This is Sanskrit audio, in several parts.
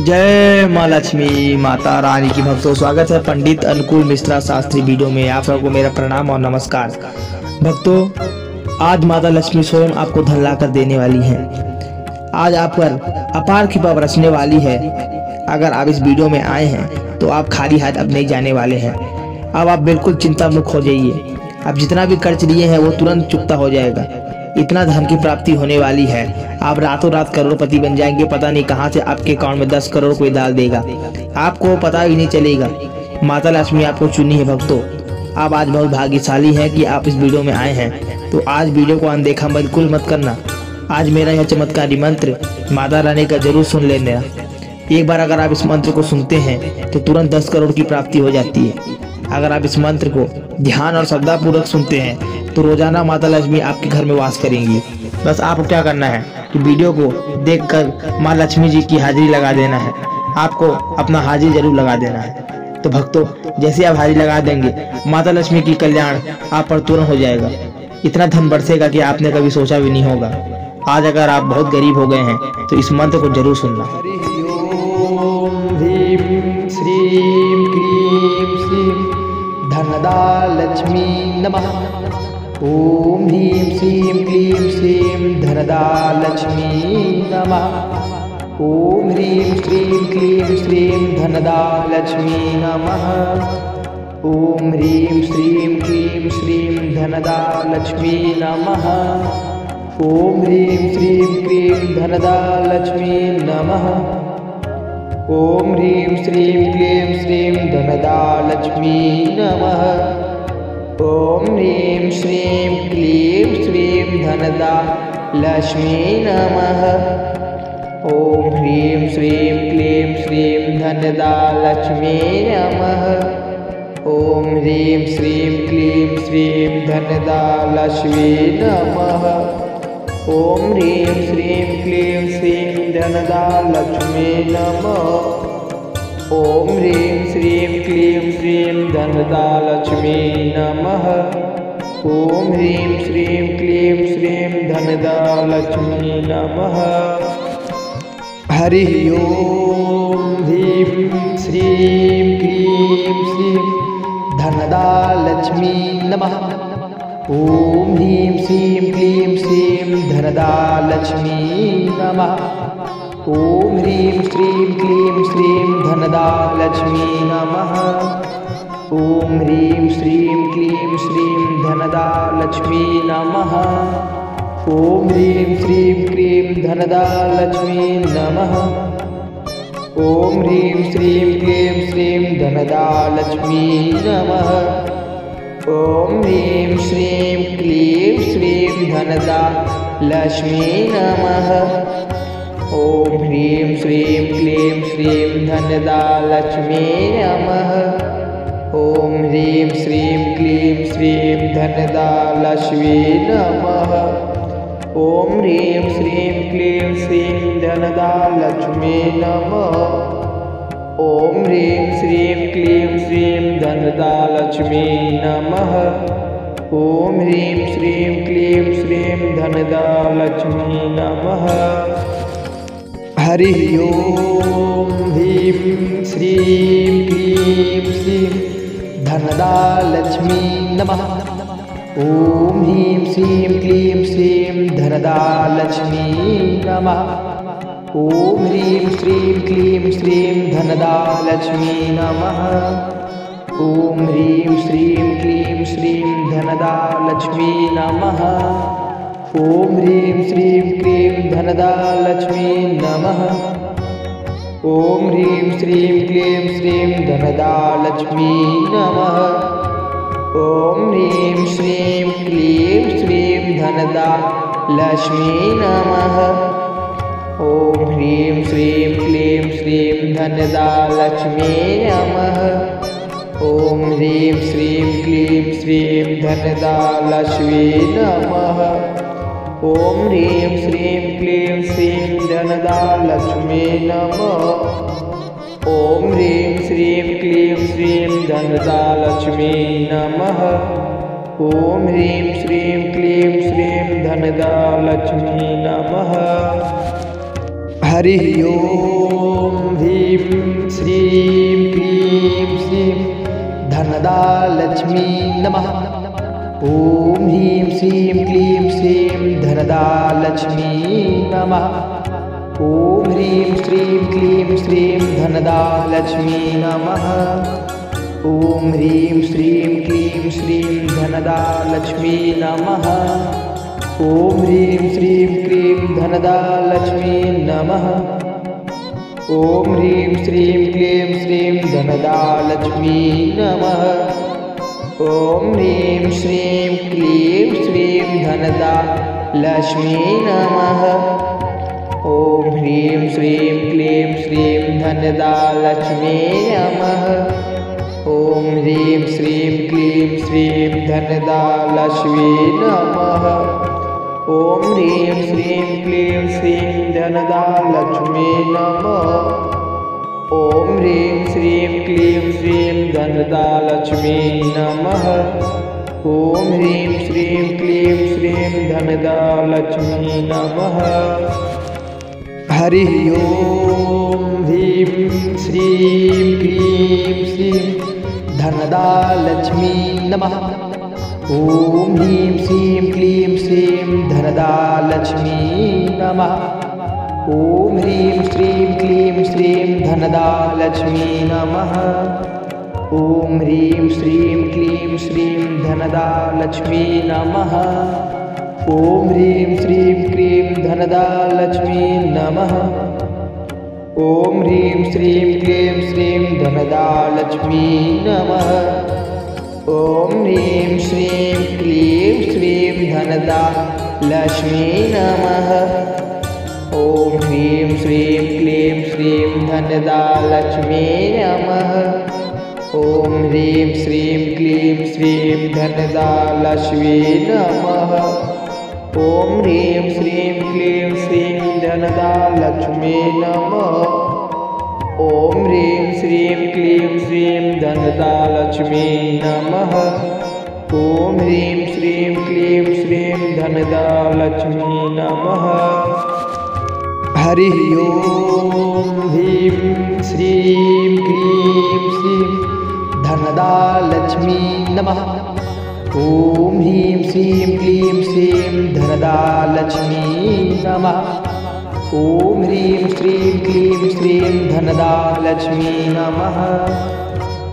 जय माँ लक्ष्मी माता रानी की भक्तों, स्वागत है पंडित अनुकूल मिश्रा शास्त्री वीडियो में। आप सबको मेरा प्रणाम और नमस्कार। भक्तों, आज माता लक्ष्मी स्वयं आपको धन ला कर देने वाली हैं। आज आप पर अपार कृपा बरसने वाली है। अगर आप इस वीडियो में आए हैं तो आप खाली हाथ अब नहीं जाने वाले हैं। अब आप बिल्कुल चिंता मुक्त हो जाइए। आप जितना भी कर्ज लिए हैं वो तुरंत चुकता हो जाएगा। इतना धन की प्राप्ति होने वाली है, आप रातों रात करोड़पति बन जाएंगे। पता नहीं कहां से आपके अकाउंट में 10 करोड़ कोई डाल देगा, आपको पता ही नहीं चलेगा। माता लक्ष्मी आपको चुनी है भक्तों। आप आज बहुत भाग्यशाली हैं कि आप इस वीडियो में आए हैं। तो आज वीडियो को अनदेखा बिल्कुल मत करना। आज मेरा यह चमत्कारी मंत्र माता रानी का जरूर सुन लेना। एक बार अगर आप इस मंत्र को सुनते हैं तो तुरंत 10 करोड़ की प्राप्ति हो जाती है। अगर आप इस मंत्र को ध्यान और श्रद्धापूर्वक सुनते हैं तो रोजाना माता लक्ष्मी आपके घर में वास करेंगी। बस आपको क्या करना है कि वीडियो को देखकर माँ लक्ष्मी जी की हाजिरी लगा देना है। आपको अपना हाजिरी जरूर लगा देना है। तो भक्तों, जैसे आप हाजिरी लगा देंगे, माता लक्ष्मी की कल्याण आप पर तुरंत हो जाएगा। इतना धन बरसेगा कि आपने कभी सोचा भी नहीं होगा। आज अगर आप बहुत गरीब हो गए हैं तो इस मंत्र को जरूर सुनना। ओम ह्रीं श्रीं क्लीं श्रीं धनदा लक्ष्मी नमः। ओम ह्रीं श्रीं क्लीं श्रीं धनदा लक्ष्मी नमः। ओम ह्रीं श्रीं क्लीं श्रीं धनदा लक्ष्मी नमः। ओम ह्रीं श्रीं क्लीं श्रीं धनदा लक्ष्मी नमः। ओम ह्रीं श्रीं क्लीं धनदा लक्ष्मी नमः। ओम ह्रीं श्रीं क्लीं श्रीं धनदा लक्ष्मी नमः। ओम ह्रीं श्रीं क्लीं श्रीं धनदा लक्ष्मी नमः। ओम ह्रीं श्रीं क्लीं श्रीं धनदा लक्ष्मी नमः। ओम ह्रीं श्रीं क्लीं श्रीं धनदा लक्ष्मी नमः। ओम ह्रीं श्रीं क्लीं श्रीं धनदा लक्ष्मी नमः। ओम ह्रीं श्रीं क्लीं श्रीं धनदा लक्ष्मी नमः। ओम ह्रीं श्रीं क्लीं श्रीं धनदा लक्ष्मी नमः। हरि ओम ह्रीं श्रीं क्लीं श्रीं धनदा लक्ष्मी नमः। ओम ह्रीं श्रीं क्लीं श्रीं धनदा लक्ष्मी नमः। ओम ह्रीं श्रीं क्लीं श्रीं धनदा लक्ष्मी नमः। ओम ह्रीं श्रीं क्लीं श्रीं धनदा लक्ष्मी नमः। ओम ह्रीं श्रीं क्लीं धनदा लक्ष्मी नमः। ओम ह्रीं श्रीं क्लीं श्रीं धनदा लक्ष्मी नमः। ओम ह्रीं श्रीं क्लीं श्रीं धनदा लक्ष्मी नमः। ओम ह्रीं श्रीं क्लीं श्रीं धनदा लक्ष्मी नमः। ओम ह्रीं श्रीं क्लीं श्रीं धनदा लक्ष्मी नमः। ओम ह्रीं श्रीं क्लीं श्रीं धनदा लक्ष्मी नमः। ओम ह्रीं श्रीं क्लीं श्रीं धनदा लक्ष्मी नमः। ओम ह्रीं श्रीं क्लीं श्रीं धनदा लक्ष्मी नमः। हरि ओम ह्रीं श्रीं क्लीं श्रीं धनदा लक्ष्मी नमः। ओम ह्रीं श्रीं क्लीं श्रीं धनदा लक्ष्मी नमः। ओम ह्रीं श्रीं क्लीं श्रीं धनदा लक्ष्मी नमः। ओम ह्रीं श्रीं क्लीं श्रीं धनदा लक्ष्मी नमः। ओम ह्रीं श्रीं क्लीं धनदा लक्ष्मी नमः। ओम ह्रीं श्रीं क्लीं श्रीं धनदा लक्ष्मी नमः। ओम ह्रीं श्रीं क्लीं श्रीं धनदा लक्ष्मी नमः। ओम ह्रीं श्रीं क्लीं श्रीं धनदा लक्ष्मी नमः। ओम ह्रीं श्रीं क्लीं श्रीं धनदा लक्ष्मी नमः। ओम ह्रीं श्रीं क्लीं श्रीं धनदा लक्ष्मी नमः। ओम ह्रीं श्रीं क्लीं श्रीं धनदा लक्ष्मी नमः। ॐ ह्रीं श्रीं क्लीं श्रीं धनदा लक्ष्मी नमः। हरिः ॐ ह्रीं श्रीं क्लीं श्रीं धनदा लक्ष्मी नमः। ॐ ह्रीं श्रीं क्लीं श्रीं धनदा लक्ष्मी नमः। ॐ ह्रीं श्रीं क्लीं श्रीं धनदा लक्ष्मी नमः। ॐ ह्रीं श्रीं क्लीं श्रीं धनदा लक्ष्मी नमः। ॐ ह्रीं श्रीं क्लीं धनदा लक्ष्मी नमः। ॐ ह्रीं श्रीं क्लीं श्रीं धनदा लक्ष्मी नमः। ॐ ह्रीं श्रीं क्लीं श्रीं धनदा लक्ष्मी नमः। ॐ ह्रीं श्रीं क्लीं श्रीं धनदा लक्ष्मी नमः। ॐ ह्रीं श्रीं क्लीं श्रीं धनदा लक्ष्मी नमः। ॐ ह्रीं श्रीं क्लीं श्रीं धनदा लक्ष्मी नमः। ॐ ह्रीं श्रीं क्लीं श्रीं धनदा लक्ष्मी नमः। ॐ ह्रीं श्रीं क्लीं श्रीं धनदा लक्ष्मी नमः। हरिः ॐ ह्रीं श्रीं क्लीं श्रीं धनदा लक्ष्मी नमः। ॐ ह्रीं श्रीं क्लीं श्रीं धनदा लक्ष्मी नमः। ॐ ह्रीं श्रीं क्लीं श्रीं धनदा लक्ष्मी नमः। ॐ ह्रीं श्रीं क्लीं श्रीं धनदा लक्ष्मी नमः। ॐ ह्रीं श्रीं क्लीं धनदा लक्ष्मी नमः। ॐ ह्रीं श्रीं क्लीं श्रीं धनदा लक्ष्मी नमः। ॐ ह्रीं श्रीं क्लीं श्रीं धनदा लक्ष्मी नमः। ॐ ह्रीं श्रीं क्लीं श्रीं धनदा लक्ष्मी नमः। ॐ ह्रीं श्रीं क्लीं श्रीं धनदा लक्ष्मी नमः। ॐ ह्रीं श्रीं क्लीं श्रीं धनदा लक्ष्मी नमः। ॐ ह्रीं श्रीं क्लीं श्रीं धनदा लक्ष्मी नमः। ॐ ह्रीं श्रीं क्लीं श्रीं धनदा लक्ष्मी नमः। हरिः ॐ ह्रीं श्रीं क्लीं श्रीं धनदा लक्ष्मी नमः। ॐ ह्रीं श्रीं क्लीं श्रीं धनदा लक्ष्मी नमः। ॐ ह्रीं श्रीं क्लीं श्रीं धनदा लक्ष्मी नमः।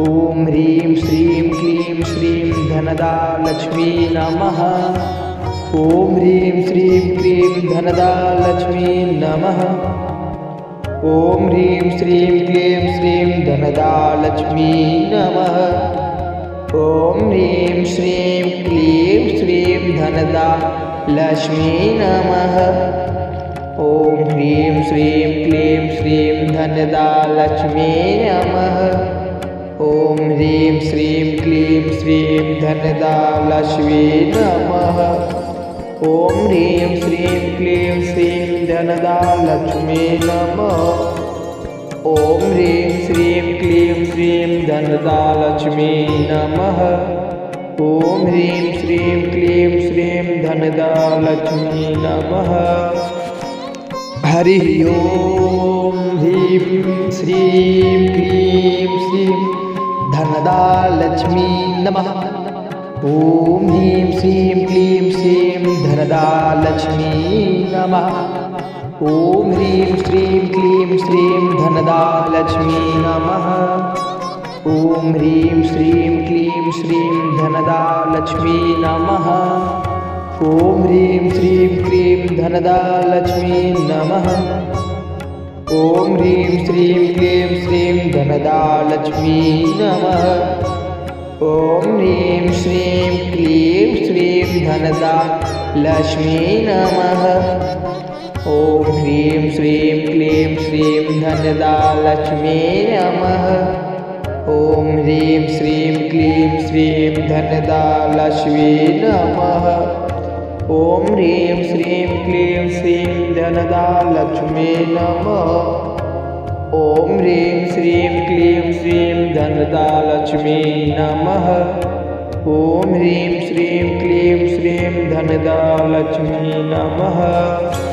ॐ ह्रीं श्रीं क्लीं श्रीं धनदा लक्ष्मी नमः। ॐ ह्रीं श्रीं क्लीं धनदा लक्ष्मी नमः। ॐ ह्रीं श्रीं क्लीं श्रीं धनदा लक्ष्मी नमः। ॐ ह्रीं श्रीं क्लीं श्रीं धनदा लक्ष्मी नमः। ॐ ह्रीं श्रीं क्लीं श्रीं धनदा लक्ष्मी नमः। ॐ ह्रीं श्रीं क्लीं श्रीं धनदा लक्ष्मी नमः। ॐ ह्रीं श्रीं क्लीं श्रीं धनदा लक्ष्मी नमः। ॐ ह्रीं श्रीं क्लीं श्रीं धनदा लक्ष्मी नमः। ॐ ह्रीं श्रीं क्लीं श्रीं धनदा लक्ष्मी नमः। हरिः ॐ ह्रीं श्रीं क्लीं श्रीं धनदा लक्ष्मी नमः। ॐ ह्रीं श्रीं क्लीं श्रीं धनदा लक्ष्मी नमः। ॐ ह्रीं श्रीं क्लीं श्रीं धनदा लक्ष्मी नमः। ॐ ह्रीं श्रीं क्लीं श्रीं धनदा लक्ष्मी नमः। ॐ ह्रीं श्रीं क्लीं धनदा लक्ष्मी नमः। ॐ ह्रीं श्रीं क्लीं श्रीं धनदा लक्ष्मी नमः। ॐ ह्रीं श्रीं क्लीं श्रीं धनदा लक्ष्मी नमः। ॐ ह्रीं श्रीं क्लीं श्रीं धनदा लक्ष्मी नमः। ॐ ह्रीं श्रीं क्लीं श्रीं धनदा लक्ष्मी नमः। ॐ ह्रीं श्रीं क्लीं श्रीं धनदा लक्ष्मी नमः। ॐ ह्रीं श्रीं क्लीं श्रीं धनदा लक्ष्मी नमः। ॐ ह्रीं श्रीं क्लीं श्रीं धनदा लक्ष्मी नमः।